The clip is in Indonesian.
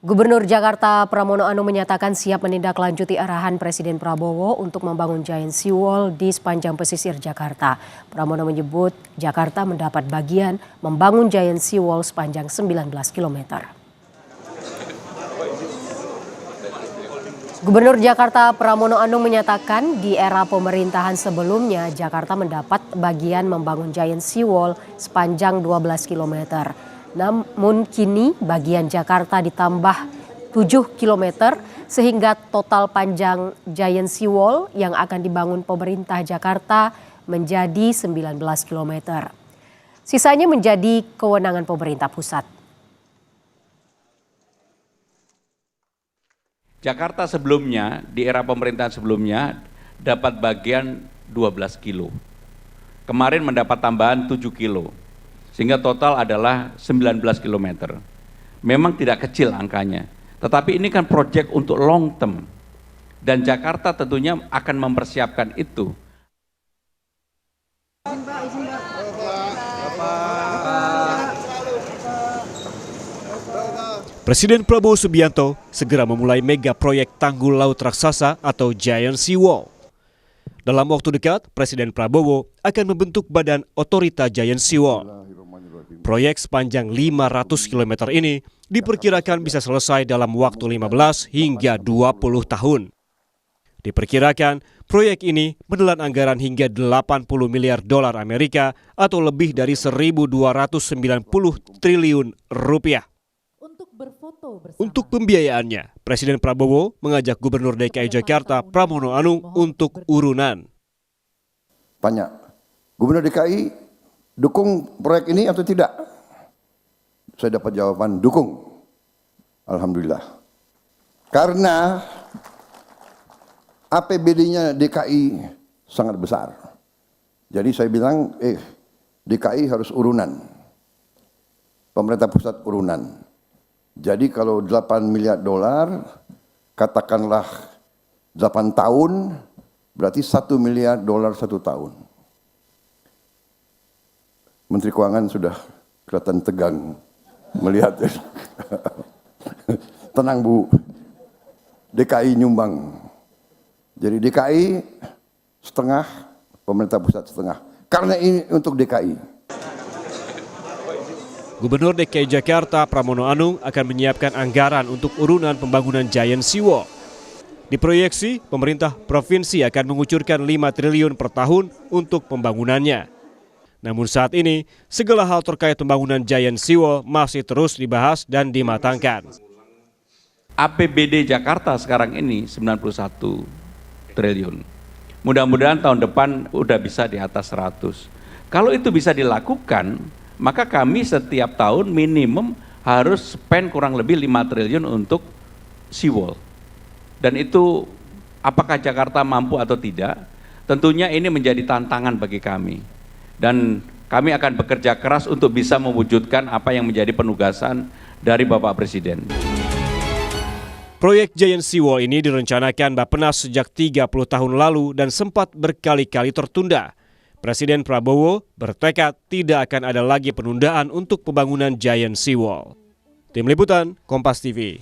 Gubernur Jakarta Pramono Anung menyatakan siap menindaklanjuti arahan Presiden Prabowo untuk membangun giant seawall di sepanjang pesisir Jakarta. Pramono menyebut Jakarta mendapat bagian membangun giant seawall sepanjang 19 km. Gubernur Jakarta Pramono Anung menyatakan di era pemerintahan sebelumnya Jakarta mendapat bagian membangun giant seawall sepanjang 12 km. Namun kini bagian Jakarta ditambah 7 km sehingga total panjang giant seawall yang akan dibangun pemerintah Jakarta menjadi 19 km. Sisanya menjadi kewenangan pemerintah pusat. Jakarta sebelumnya, di era pemerintahan sebelumnya, dapat bagian 12 kilo. Kemarin mendapat tambahan 7 kilo, sehingga total adalah 19 km. Memang tidak kecil angkanya, tetapi ini kan proyek untuk long term. Dan Jakarta tentunya akan mempersiapkan itu. Presiden Prabowo Subianto segera memulai mega proyek tanggul laut raksasa atau Giant Seawall. Dalam waktu dekat, Presiden Prabowo akan membentuk badan otorita Giant Seawall. Proyek sepanjang 500 km ini diperkirakan bisa selesai dalam waktu 15 hingga 20 tahun. Diperkirakan proyek ini menelan anggaran hingga 80 miliar dolar Amerika atau lebih dari 1.290 triliun rupiah. Untuk pembiayaannya, Presiden Prabowo mengajak Gubernur DKI Jakarta Pramono Anung untuk urunan. Tanya, Gubernur DKI dukung proyek ini atau tidak? Saya dapat jawaban dukung. Alhamdulillah. Karena APBD-nya DKI sangat besar. Jadi saya bilang, DKI harus urunan. Pemerintah pusat urunan. Jadi kalau 8 miliar dolar, katakanlah 8 tahun, berarti 1 miliar dolar 1 tahun. Menteri Keuangan sudah kelihatan tegang melihat. Tenang Bu, DKI nyumbang. Jadi DKI setengah, pemerintah pusat setengah. Karena ini untuk DKI. Gubernur DKI Jakarta Pramono Anung akan menyiapkan anggaran untuk urunan pembangunan Giant Seawall. Diproyeksi, pemerintah provinsi akan mengucurkan 5 triliun per tahun untuk pembangunannya. Namun saat ini, segala hal terkait pembangunan Giant Seawall masih terus dibahas dan dimatangkan. APBD Jakarta sekarang ini 91 triliun. Mudah-mudahan tahun depan udah bisa di atas 100. Kalau itu bisa dilakukan, maka kami setiap tahun minimum harus spend kurang lebih 5 triliun untuk seawall. Dan itu apakah Jakarta mampu atau tidak? Tentunya ini menjadi tantangan bagi kami. Dan kami akan bekerja keras untuk bisa mewujudkan apa yang menjadi penugasan dari Bapak Presiden. Proyek Giant Seawall ini direncanakan Bappenas sejak 30 tahun lalu dan sempat berkali-kali tertunda. Presiden Prabowo bertekad tidak akan ada lagi penundaan untuk pembangunan Giant Seawall. Tim Liputan, Kompas TV.